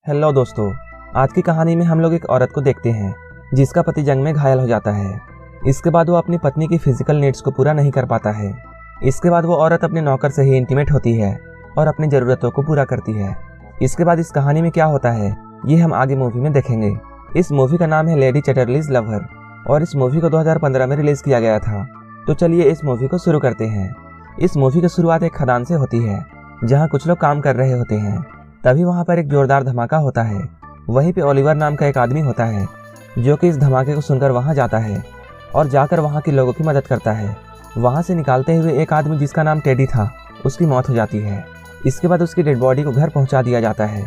Hello दोस्तों, आज की कहानी में हम लोग एक औरत को देखते हैं जिसका पति जंग में घायल हो जाता है। इसके बाद वो अपनी पत्नी की फिजिकल नीड्स को पूरा नहीं कर पाता है। इसके बाद वो औरत अपने नौकर से ही इंटीमेट होती है और अपनी ज़रूरतों को पूरा करती है। इसके बाद इस कहानी में क्या होता है ये हम आगे मूवी में देखेंगे। इस मूवी का नाम है लेडी चैटरलीज लवर और इस मूवी को 2015 में रिलीज़ किया गया था। तो चलिए इस मूवी को शुरू करते हैं। इस मूवी की शुरुआत एक खदान से होती है जहाँ कुछ लोग काम कर रहे होते हैं। तभी वहाँ पर एक जोरदार धमाका होता है। वहीं पे ओलिवर नाम का एक आदमी होता है जो कि इस धमाके को सुनकर वहाँ जाता है और जाकर वहाँ के लोगों की मदद करता है। वहाँ से निकालते हुए एक आदमी जिसका नाम टेडी था उसकी मौत हो जाती है। इसके बाद उसकी डेड बॉडी को घर पहुँचा दिया जाता है।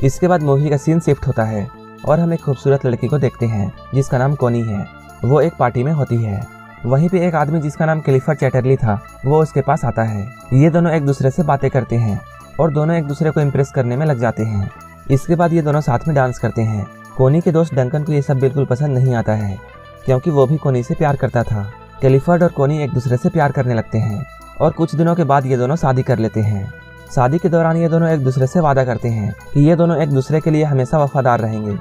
इसके बाद मूवी का सीन शिफ्ट होता है और हम एक खूबसूरत लड़की को देखते हैं जिसका नाम कोनी है। वो एक पार्टी में होती है। वहीं पे एक आदमी जिसका नाम क्लिफर्ड चैटरली था वो उसके पास आता है। ये दोनों एक दूसरे से बातें करते हैं और दोनों एक दूसरे को इम्प्रेस करने में लग जाते हैं। इसके बाद ये दोनों साथ में डांस करते हैं। कोनी के दोस्त डंकन को ये सब बिल्कुल पसंद नहीं आता है क्योंकि वो भी कोनी से प्यार करता था। क्लिफर्ड और कोनी एक दूसरे से प्यार करने लगते हैं और कुछ दिनों के बाद ये दोनों शादी कर लेते हैं। शादी के दौरान ये दोनों एक दूसरे से वादा करते हैं कि ये दोनों एक दूसरे के लिए हमेशा वफादार रहेंगे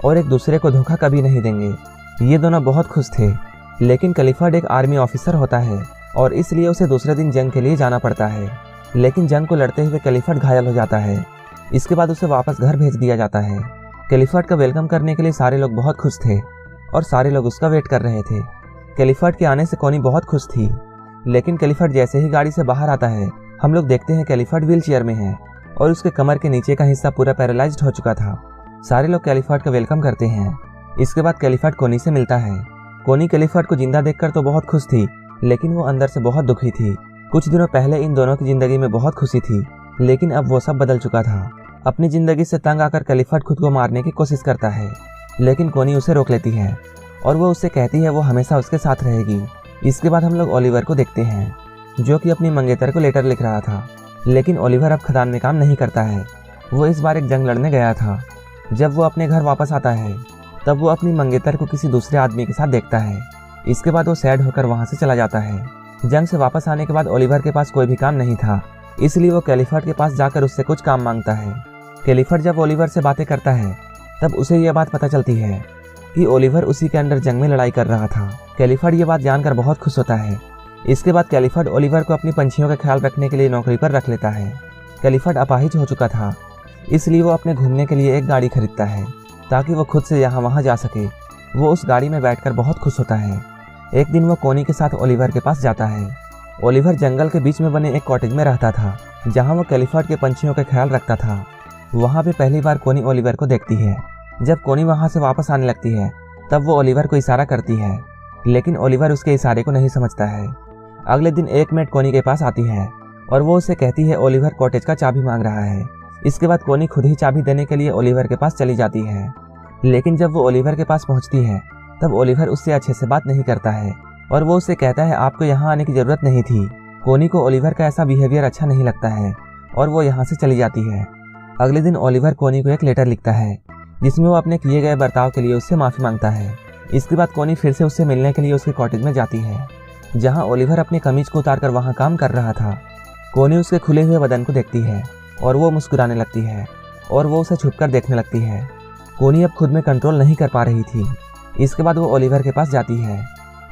और एक दूसरे को धोखा कभी नहीं देंगे। ये दोनों बहुत खुश थे, लेकिन क्लिफर्ड एक आर्मी ऑफिसर होता है और इसलिए उसे दूसरे दिन जंग के लिए जाना पड़ता है। लेकिन जंग को लड़ते हुए क्लिफर्ड घायल हो जाता है। इसके बाद उसे वापस घर भेज दिया जाता है। क्लिफर्ड का वेलकम करने के लिए सारे लोग बहुत खुश थे और सारे लोग उसका वेट कर रहे थे। क्लिफर्ड के आने से कोनी बहुत खुश थी, लेकिन क्लिफर्ड जैसे ही गाड़ी से बाहर आता है हम लोग देखते हैं क्लिफर्ड व्हील चेयर में है और उसके कमर के नीचे का हिस्सा पूरा पैरालाइज्ड हो चुका था। सारे लोग क्लिफर्ड का वेलकम करते हैं। इसके बाद क्लिफर्ड कोनी से मिलता है। कोनी क्लिफर्ड को जिंदा देखकर तो बहुत खुश थी, लेकिन वो अंदर से बहुत दुखी थी। कुछ दिनों पहले इन दोनों की जिंदगी में बहुत खुशी थी, लेकिन अब वो सब बदल चुका था। अपनी जिंदगी से तंग आकर क्लिफर्ड खुद को मारने की कोशिश करता है, लेकिन कोनी उसे रोक लेती है और वो उससे कहती है वो हमेशा उसके साथ रहेगी। इसके बाद हम लोग ओलिवर को देखते हैं जो कि अपनी मंगेतर को लेटर लिख रहा था, लेकिन ओलिवर अब खदान में काम नहीं करता है। वो इस बार एक जंग लड़ने गया था। जब वो अपने घर वापस आता है तब वो अपनी मंगेतर को किसी दूसरे आदमी के साथ देखता है। इसके बाद वो सैड होकर वहाँ से चला जाता है। जंग से वापस आने के बाद ओलिवर के पास कोई भी काम नहीं था, इसलिए वो क्लिफर्ड के पास जाकर उससे कुछ काम मांगता है। क्लिफर्ड जब ओलिवर से बातें करता है तब उसे यह बात पता चलती है कि ओलिवर उसी के अंडर जंग में लड़ाई कर रहा था। क्लिफर्ड ये बात जानकर बहुत खुश होता है। इसके बाद क्लिफर्ड ओलिवर को अपनी पंछियों का ख्याल रखने के लिए नौकरी पर रख लेता है। क्लिफर्ड अपाहिज हो चुका था, इसलिए वो अपने घूमने के लिए एक गाड़ी खरीदता है ताकि वो खुद से यहाँ वहाँ जा सके। वो उस गाड़ी में बैठकर बहुत खुश होता है। एक दिन वो कोनी के साथ ओलिवर के पास जाता है। ओलिवर जंगल के बीच में बने एक कॉटेज में रहता था जहाँ वो क्लिफर्ड के पंछियों का ख्याल रखता था। वहाँ पे पहली बार कोनी ओलिवर को देखती है। जब कोनी वहाँ से वापस आने लगती है तब वो ओलिवर को इशारा करती है, लेकिन ओलिवर उसके इशारे को नहीं समझता है। अगले दिन एक मेट कोनी के पास आती है और वो उसे कहती है ओलिवर कॉटेज का चाबी मांग रहा है। इसके बाद कोनी खुद ही चाबी देने के लिए ओलिवर के पास चली जाती है, लेकिन जब वो ओलिवर के पास पहुंचती है तब ओलिवर उससे अच्छे से बात नहीं करता है और वो उससे कहता है आपको यहाँ आने की ज़रूरत नहीं थी। कोनी को ओलिवर का ऐसा बिहेवियर अच्छा नहीं लगता है और वो यहाँ से चली जाती है। अगले दिन ओलिवर कोनी को एक लेटर लिखता है जिसमें वो अपने किए गए बर्ताव के लिए उससे माफ़ी मांगता है। इसके बाद कोनी फिर से उससे मिलने के लिए उसके कॉटेज में जाती है जहाँ ओलिवर अपनी कमीज को उतार कर वहाँ काम कर रहा था। कोनी उसके खुले हुए बदन को देखती है और वो मुस्कुराने लगती है और वो उसे छुपकर देखने लगती है। कोनी अब खुद में कंट्रोल नहीं कर पा रही थी। इसके बाद वो ओलिवर के पास जाती है,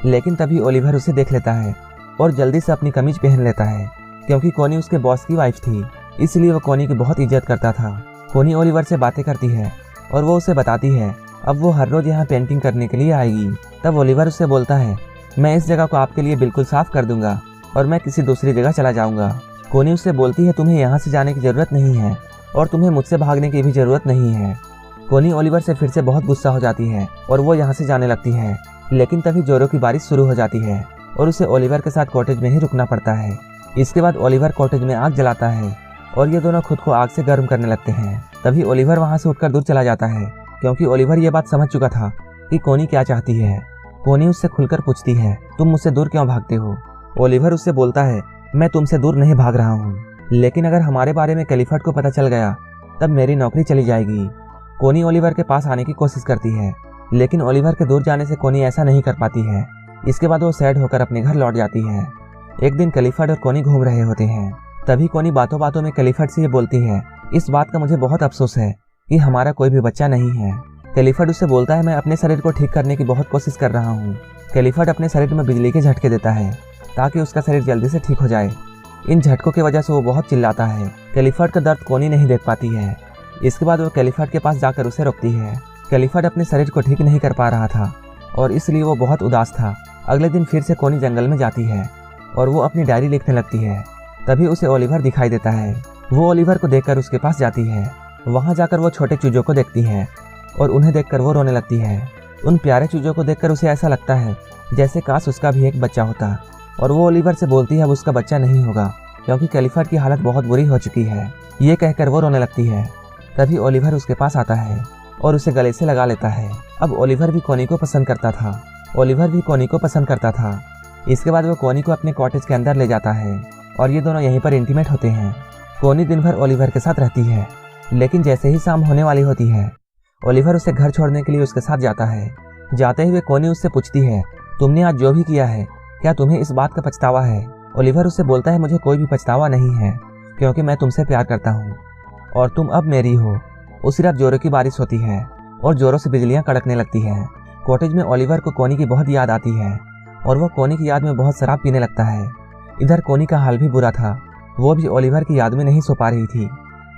लेकिन तभी ओलिवर उसे देख लेता है और जल्दी से अपनी कमीज पहन लेता है क्योंकि कोनी उसके बॉस की वाइफ थी, इसलिए वो कोनी की बहुत इज्जत करता था। कोनी ओलिवर से बातें करती है और वो उसे बताती है अब वो हर रोज़ यहाँ पेंटिंग करने के लिए आएगी। तब ओलिवर उससे बोलता है मैं इस जगह को आपके लिए बिल्कुल साफ कर दूंगा और मैं किसी दूसरी जगह चला जाऊँगा। कोनी उससे बोलती है तुम्हें यहाँ से जाने की ज़रूरत नहीं है और तुम्हें मुझसे भागने की भी ज़रूरत नहीं है। कोनी ओलिवर से फिर से बहुत गुस्सा हो जाती है और वो यहाँ से जाने लगती है, लेकिन तभी जोरों की बारिश शुरू हो जाती है और उसे ओलिवर के साथ कॉटेज में ही रुकना पड़ता है। इसके बाद ओलिवर कॉटेज में आग जलाता है और ये दोनों खुद को आग से गर्म करने लगते हैं। तभी ओलिवर वहाँ से उठकर दूर चला जाता है क्योंकि ओलिवर ये बात समझ चुका था कि कोनी क्या चाहती है। कोनी उससे खुलकर पूछती है तुम मुझसे दूर क्यों भागते हो। ओलिवर उससे बोलता है मैं तुमसे दूर नहीं भाग रहा हूँ, लेकिन अगर हमारे बारे में क्लिफर्ड को पता चल गया तब मेरी नौकरी चली जाएगी। कोनी ओलिवर के पास आने की कोशिश करती है, लेकिन ओलिवर के दूर जाने से कोनी ऐसा नहीं कर पाती है। इसके बाद वो सैड होकर अपने घर लौट जाती है। एक दिन क्लिफर्ड और कोनी घूम रहे होते हैं। तभी कोनी बातों बातों में क्लिफर्ड से ये बोलती है इस बात का मुझे बहुत अफसोस है कि हमारा कोई भी बच्चा नहीं है। कैलिफर्ड उससे बोलता है, मैं अपने शरीर को ठीक करने की बहुत कोशिश कर रहा हूँ। कैलिफर्ड अपने शरीर में बिजली के झटके देता है ताकि उसका शरीर जल्दी से ठीक हो जाए। इन झटकों की वजह से वो बहुत चिल्लाता है। कैलिफर्ड का दर्द कोनी नहीं देख पाती है। इसके बाद वो कैलिफर्ड के पास जाकर उसे रोकती है। कैलिफर्ड अपने शरीर को ठीक नहीं कर पा रहा था और इसलिए वो बहुत उदास था। अगले दिन फिर से कोनी जंगल में जाती है और वो अपनी डायरी लिखने लगती है। तभी उसे ओलिवर दिखाई देता है। वो ओलिवर को देखकर उसके पास जाती है। वहाँ जाकर वो छोटे चूजों को देखती है और उन्हें देखकर वो रोने लगती है। उन प्यारे चूजों को देखकर उसे ऐसा लगता है जैसे काश उसका भी एक बच्चा होता। और वो ओलिवर से बोलती है अब उसका बच्चा नहीं होगा क्योंकि कैलिफर्ड की हालत बहुत बुरी हो चुकी है। ये कहकर वो रोने लगती है। तभी ओलिवर उसके पास आता है और उसे गले से लगा लेता है। अब ओलिवर भी कोनी को पसंद करता था। इसके बाद वो कोनी को अपने कॉटेज के अंदर ले जाता है और ये दोनों यहीं पर इंटीमेट होते हैं। कोनी दिन भर ओलिवर के साथ रहती है, लेकिन जैसे ही शाम होने वाली होती है ओलिवर उसे घर छोड़ने के लिए उसके साथ जाता है। जाते हुए कोनी उससे पूछती है, तुमने आज जो भी किया है क्या तुम्हें इस बात का पछतावा है? ओलिवर उससे बोलता है, मुझे कोई भी पछतावा नहीं है क्योंकि मैं तुमसे प्यार करता हूँ और तुम अब मेरी हो। उसी रात जोरों की बारिश होती है और जोरों से बिजलियां कड़कने लगती हैं। कॉटेज में ओलिवर को कोनी की बहुत याद आती है और वो कोनी की याद में बहुत शराब पीने लगता है। इधर कोनी का हाल भी बुरा था, वो भी ओलिवर की याद में नहीं सो पा रही थी।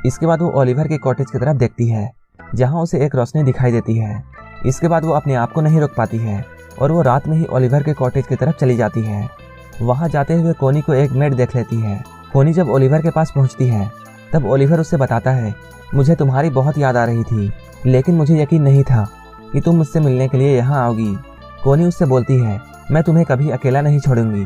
इसके बाद वो ओलिवर के कॉटेज की तरफ देखती है जहाँ उसे एक रोशनी दिखाई देती है। इसके बाद वो अपने आप को नहीं रोक पाती है और वो रात में ही ओलिवर के कॉटेज की तरफ चली जाती है। वहाँ जाते हुए कोनी को एक मेड देख लेती है। कोनी जब ओलिवर के पास पहुँचती है तब ओलिवर उससे बताता है, मुझे तुम्हारी बहुत याद आ रही थी लेकिन मुझे यकीन नहीं था कि तुम मुझसे मिलने के लिए यहाँ आओगी। कोनी उससे बोलती है, मैं तुम्हें कभी अकेला नहीं छोड़ूंगी।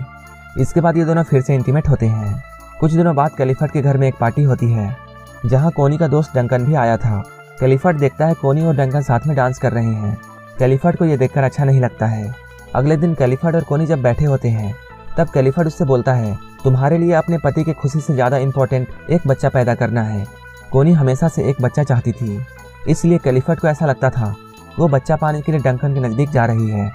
इसके बाद ये दोनों फिर से इंटीमेट होते हैं। कुछ दिनों बाद कैलिफर्ड के घर में एक पार्टी होती है जहाँ कोनी का दोस्त डंकन भी आया था। कैलिफर्ड देखता है कोनी और डंकन साथ में डांस कर रहे हैं। कैलिफर्ड को ये देखकर अच्छा नहीं लगता है। अगले दिन कैलिफर्ड और कोनी जब बैठे होते हैं तब कैलिफर्ड उससे बोलता है, तुम्हारे लिए अपने पति की खुशी से ज़्यादा इम्पोर्टेंट एक बच्चा पैदा करना है। कोनी हमेशा से एक बच्चा चाहती थी, इसलिए कैलिफर्ड को ऐसा लगता था वो बच्चा पाने के लिए डंकन के नज़दीक जा रही है।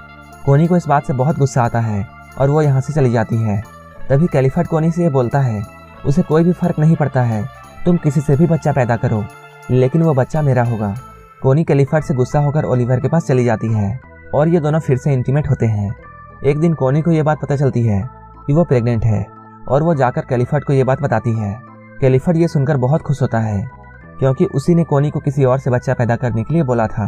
कोनी को इस बात से बहुत गुस्सा आता है और वो यहाँ से चली जाती है। तभी कैलिफर्ड कोनी से ये बोलता है, उसे कोई भी फर्क नहीं पड़ता है, तुम किसी से भी बच्चा पैदा करो लेकिन वो बच्चा मेरा होगा। कोनी कैलिफर्ड से गुस्सा होकर ओलिवर के पास चली जाती है और ये दोनों फिर से इंटीमेट होते हैं। एक दिन कोनी को ये बात पता चलती है कि वो प्रेग्नेंट है और वो जाकर कैलिफर्ड को ये बात बताती है। कैलिफर्ड ये सुनकर बहुत खुश होता है क्योंकि उसी ने कोनी को किसी और से बच्चा पैदा करने के लिए बोला था।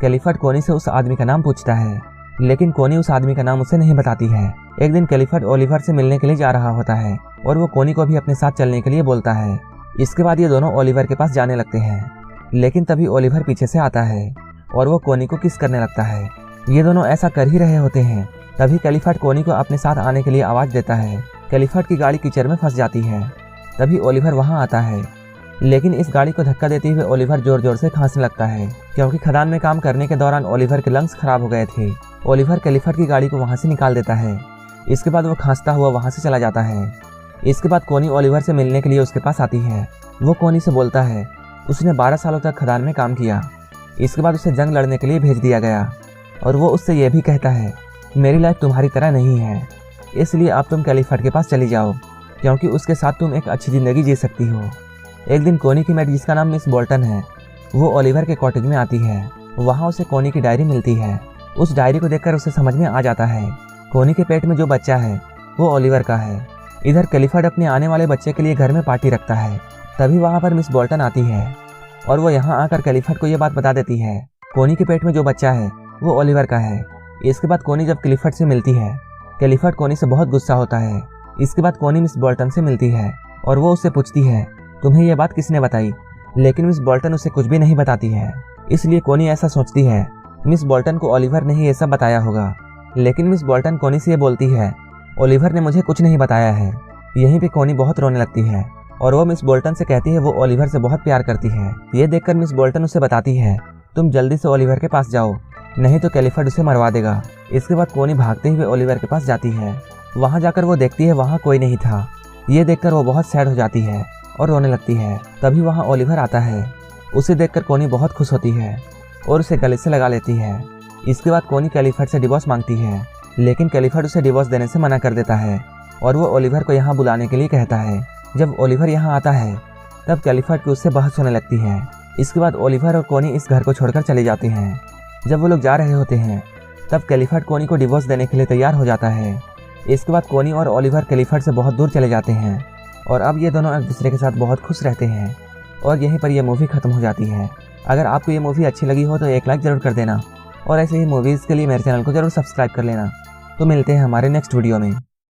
कैलिफर्ड कोनी से उस आदमी का नाम पूछता है लेकिन कोनी उस आदमी का नाम उसे नहीं बताती है। एक दिन कैलिफर्ड ओलिवर से मिलने के लिए जा रहा होता है और वो कोनी को भी अपने साथ चलने के लिए बोलता है। इसके बाद ये दोनों ओलिवर के पास जाने लगते हैं, लेकिन तभी ओलिवर पीछे से आता है और वो कोनी को किस करने लगता है। ये दोनों ऐसा कर ही रहे होते हैं तभी कैलिफर्ड कोनी को अपने साथ आने के लिए आवाज़ देता है। कैलिफर्ड की गाड़ी कीचड़ में फंस जाती है। तभी ओलिवर वहाँ आता है, लेकिन इस गाड़ी को धक्का देते हुए ओलिवर जोर जोर से खांसने लगता है क्योंकि खदान में काम करने के दौरान ओलिवर के लंग्स खराब हो गए थे। ओलिवर कैलिफर्ड की गाड़ी को वहाँ से निकाल देता है। इसके बाद वो खांसता हुआ वहाँ से चला जाता है। इसके बाद कोनी ओलिवर से मिलने के लिए उसके पास आती है। वो कोनी से बोलता है उसने 12 सालों तक खदान में काम किया। इसके बाद उसे जंग लड़ने के लिए भेज दिया गया और वो उससे यह भी कहता है, मेरी लाइफ तुम्हारी तरह नहीं है, इसलिए अब तुम कैलिफर्ड के पास चली जाओ क्योंकि उसके साथ तुम एक अच्छी ज़िंदगी जी सकती हो। एक दिन कोनी की मेड जिसका नाम मिस बोल्टन है वो ओलिवर के कॉटेज में आती है। वहाँ उसे कोनी की डायरी मिलती है। उस डायरी को देखकर उसे समझ में आ जाता है कोनी के पेट में जो बच्चा है वो ओलिवर का है। इधर कैलिफर्ड अपने आने वाले बच्चे के लिए घर में पार्टी रखता है। तभी वहाँ पर मिस बोल्टन आती है और वो यहाँ आकर कैलिफर्ड को ये बात बता देती है कोनी के पेट में जो बच्चा है वो ओलिवर का है। इसके बाद कोनी जब कैलिफर्ड से मिलती है, कैलिफर्ड कोनी से बहुत गुस्सा होता है। इसके बाद कोनी मिस बोल्टन से मिलती है और वो उससे पूछती है, तुम्हें यह बात किसने बताई? लेकिन मिस बोल्टन उसे कुछ भी नहीं बताती है। इसलिए कोनी ऐसा सोचती है मिस बोल्टन को ओलिवर ने ही ये सब बताया होगा। लेकिन मिस बोल्टन कोनी से ये बोलती है, ओलिवर ने मुझे कुछ नहीं बताया है। यहीं पे कोनी बहुत रोने लगती है और वो मिस बोल्टन से कहती है वो ओलिवर से बहुत प्यार करती है। ये देखकर मिस बोल्टन उसे बताती है, तुम जल्दी से ओलिवर के पास जाओ, नहीं तो कैलिफर्ड उसे मरवा देगा। इसके बाद कोनी भागते हुए ओलिवर के पास जाती है। वहाँ जाकर वो देखती है वहाँ कोई नहीं था। ये देखकर वो बहुत सैड हो जाती है और रोने लगती है। तभी वहाँ ओलिवर आता है। उसे देखकर कोनी बहुत खुश होती है और उसे गले से लगा लेती है। इसके बाद कोनी कैलिफर्ड से डिवोर्स मांगती है, लेकिन कैलिफर्ड उसे डिवोर्स देने से मना कर देता है और वो ओलिवर को यहाँ बुलाने के लिए कहता है। जब ओलिवर यहाँ आता है तब कैलिफर्ड की उससे बहस होने लगती है। इसके बाद ओलिवर और कोनी इस घर को छोड़कर चले जाते हैं। जब वो लोग जा रहे होते हैं तब कैलिफर्ट कोनी को डिवोर्स देने के लिए तैयार हो जाता है। इसके बाद कोनी और ओलिवर कैलिफर्ट से बहुत दूर चले जाते हैं और अब ये दोनों एक दूसरे के साथ बहुत खुश रहते हैं और यहीं पर यह मूवी खत्म हो जाती है। अगर आपको ये मूवी अच्छी लगी हो तो एक लाइक ज़रूर कर देना और ऐसे ही मूवीज़ के लिए मेरे चैनल को ज़रूर सब्सक्राइब कर लेना। तो मिलते हैं हमारे नेक्स्ट वीडियो में।